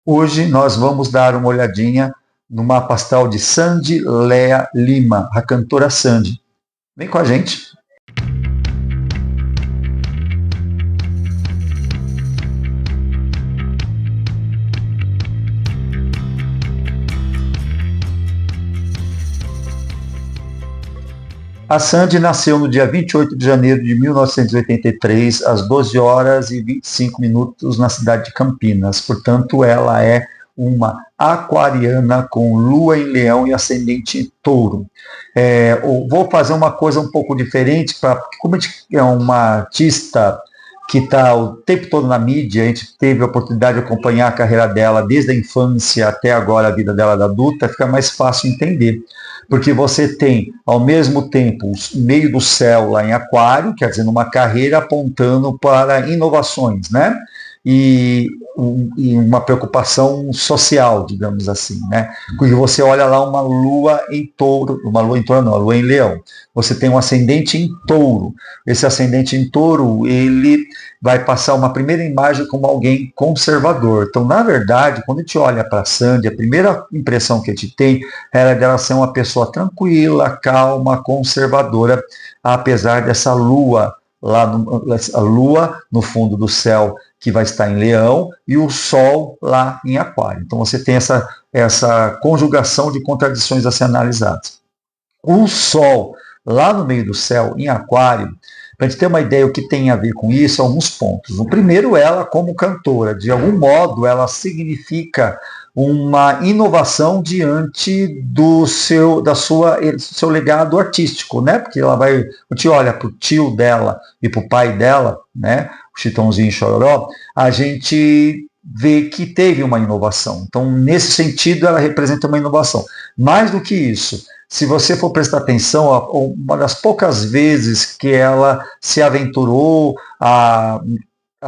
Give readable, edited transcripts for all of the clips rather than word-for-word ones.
Hoje nós vamos dar uma olhadinha no mapa astral de Sandy Lea Lima, a cantora Sandy. Vem com a gente. A Sandy nasceu no dia 28 de janeiro de 1983, às 12 horas e 25 minutos, na cidade de Campinas. Portanto, ela é uma aquariana com lua em leão e ascendente em touro. Vou fazer uma coisa um pouco diferente, como a gente é uma artista que está o tempo todo na mídia, a gente teve a oportunidade de acompanhar a carreira dela desde a infância até agora, a vida dela da adulta, fica mais fácil entender. Porque você tem, ao mesmo tempo, o meio do céu lá em Aquário, quer dizer, numa carreira apontando para inovações, né? E, e uma preocupação social, digamos assim, né? Porque você olha lá uma lua em touro, uma lua em touro não, uma lua em leão. Você tem um ascendente em touro. Esse ascendente em touro, ele vai passar uma primeira imagem como alguém conservador. Então, na verdade, quando a gente olha para a Sandy, a primeira impressão que a gente tem era dela ser uma pessoa tranquila, calma, conservadora, apesar dessa lua a lua no fundo do céu que vai estar em Leão e o Sol lá em Aquário. Então você tem essa conjugação de contradições a ser analisadas. O Sol lá no meio do céu em Aquário, para a gente ter uma ideia o que tem a ver com isso, alguns pontos. O primeiro, ela como cantora, de algum modo, ela significa uma inovação diante do seu legado artístico, né? Porque ela vai, a gente olha para o tio dela e para o pai dela, né? O Chitãozinho e Chororó, a gente vê que teve uma inovação. Então, nesse sentido, ela representa uma inovação. Mais do que isso, se você for prestar atenção, uma das poucas vezes que ela se aventurou a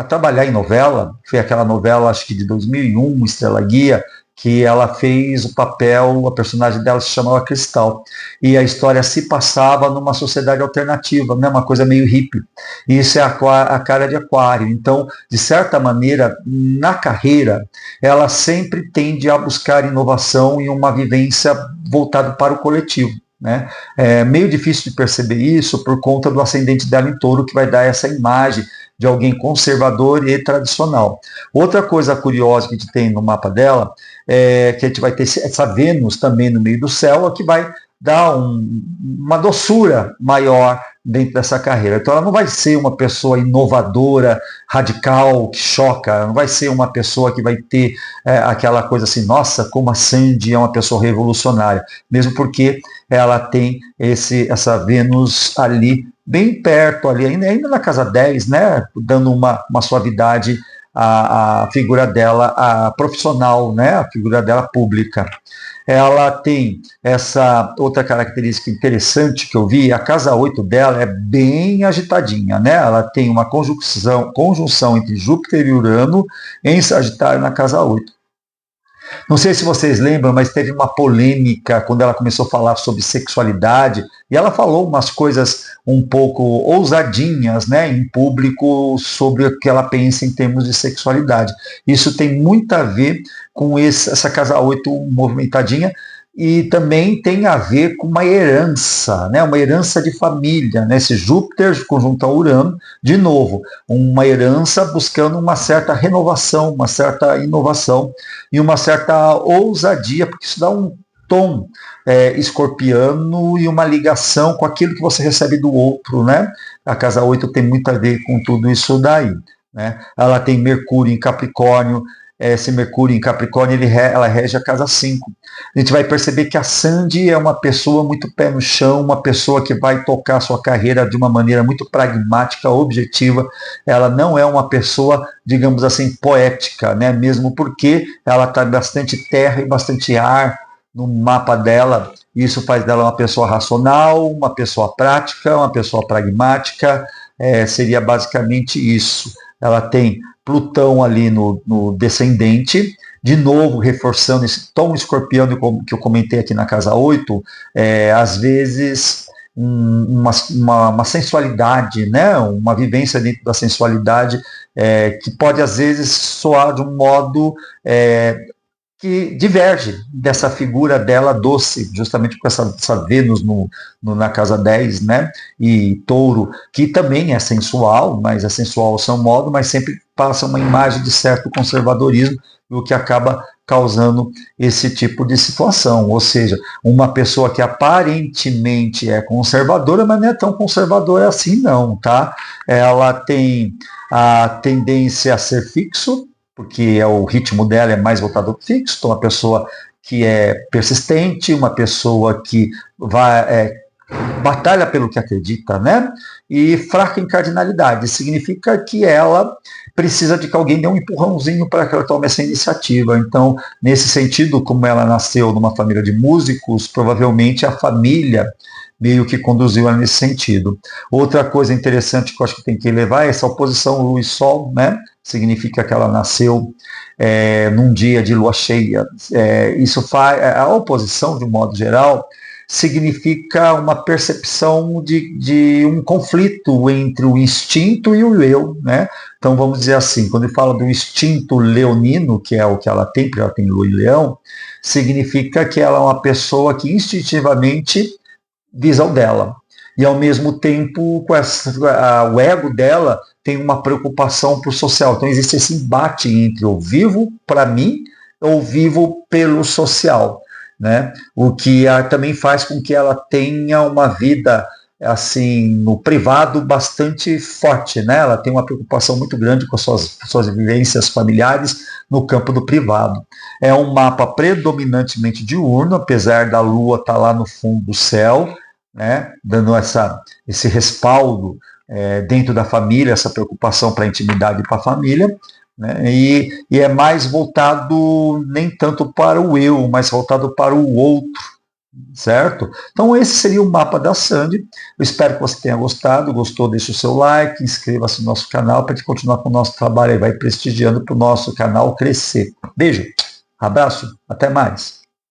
trabalhar em novela, foi aquela novela, acho que de 2001, Estrela Guia, que ela fez o papel, a personagem dela se chamava Cristal, e a história se passava numa sociedade alternativa, né, uma coisa meio hippie, e isso é a cara de Aquário. Então, de certa maneira, na carreira, ela sempre tende a buscar inovação e uma vivência voltada para o coletivo. Né? É meio difícil de perceber isso por conta do ascendente dela em touro, que vai dar essa imagem de alguém conservador e tradicional. Outra coisa curiosa que a gente tem no mapa dela é que a gente vai ter essa Vênus também no meio do céu, que vai dar uma doçura maior dentro dessa carreira. Então ela não vai ser uma pessoa inovadora, radical, que choca, ela não vai ser uma pessoa que vai ter aquela coisa assim, nossa, como a Sandy é uma pessoa revolucionária, mesmo porque ela tem essa Vênus ali bem perto, ali, ainda na casa 10, né, dando uma suavidade à figura dela, a profissional, né, a figura dela pública. Ela tem essa outra característica interessante que eu vi, a casa 8 dela é bem agitadinha, né? Ela tem uma conjunção entre Júpiter e Urano em Sagitário na casa 8. Não sei se vocês lembram, mas teve uma polêmica quando ela começou a falar sobre sexualidade, e ela falou umas coisas um pouco ousadinhas, né, em público sobre o que ela pensa em termos de sexualidade. Isso tem muito a ver com essa casa 8 movimentadinha, e também tem a ver com uma herança, né? Uma herança de família, né? Esse Júpiter conjunto a Urano, de novo, uma herança buscando uma certa renovação, uma certa inovação e uma certa ousadia, porque isso dá um tom escorpiano e uma ligação com aquilo que você recebe do outro, né? A casa 8 tem muito a ver com tudo isso daí, né? Ela tem Mercúrio em Capricórnio, esse Mercúrio em Capricórnio, ela rege a casa 5. A gente vai perceber que a Sandy é uma pessoa muito pé no chão, uma pessoa que vai tocar a sua carreira de uma maneira muito pragmática, objetiva. Ela não é uma pessoa, digamos assim, poética, né? Mesmo porque ela está bastante terra e bastante ar no mapa dela. Isso faz dela uma pessoa racional, uma pessoa prática, uma pessoa pragmática. Seria basicamente isso. Ela tem Plutão ali no descendente, de novo reforçando esse tom escorpiano que eu comentei aqui na casa 8, às vezes uma sensualidade, né? Uma vivência dentro da sensualidade que pode às vezes soar de um modo que diverge dessa figura dela doce, justamente com essa Vênus na casa 10, né? E Touro, que também é sensual, mas é sensual ao seu modo, mas sempre passa uma imagem de certo conservadorismo, o que acaba causando esse tipo de situação. Ou seja, uma pessoa que aparentemente é conservadora, mas não é tão conservadora assim não, tá? Ela tem a tendência a ser fixo, porque o ritmo dela é mais voltado para fixo, então uma pessoa que é persistente, uma pessoa que batalha pelo que acredita, né? E fraca em cardinalidade, significa que ela precisa de que alguém dê um empurrãozinho para que ela tome essa iniciativa. Então, nesse sentido, como ela nasceu numa família de músicos, provavelmente a família meio que conduziu ela nesse sentido. Outra coisa interessante que eu acho que tem que levar é essa oposição Lua e Sol, né? Significa que ela nasceu num dia de lua cheia. Isso faz a oposição, de um modo geral, significa uma percepção de um conflito entre o instinto e o eu, né? Então vamos dizer assim, quando ele fala do instinto leonino, que é o que ela tem, porque ela tem lua e leão, significa que ela é uma pessoa que instintivamente visa o dela. E ao mesmo tempo, o ego dela tem uma preocupação para o social. Então existe esse embate entre eu vivo para mim ou vivo pelo social, né? O que também faz com que ela tenha uma vida assim no privado bastante forte, né? Ela tem uma preocupação muito grande com as suas vivências familiares no campo do privado. É um mapa predominantemente diurno, apesar da Lua estar lá no fundo do céu, né, dando esse respaldo dentro da família, essa preocupação para a intimidade e para a família, né, e é mais voltado nem tanto para o eu, mas voltado para o outro, certo? Então esse seria o mapa da Sandy. Eu espero que você tenha gostado. Gostou? Deixe o seu like, inscreva-se no nosso canal para a gente continuar com o nosso trabalho e vai prestigiando para o nosso canal crescer. Beijo, abraço, até mais.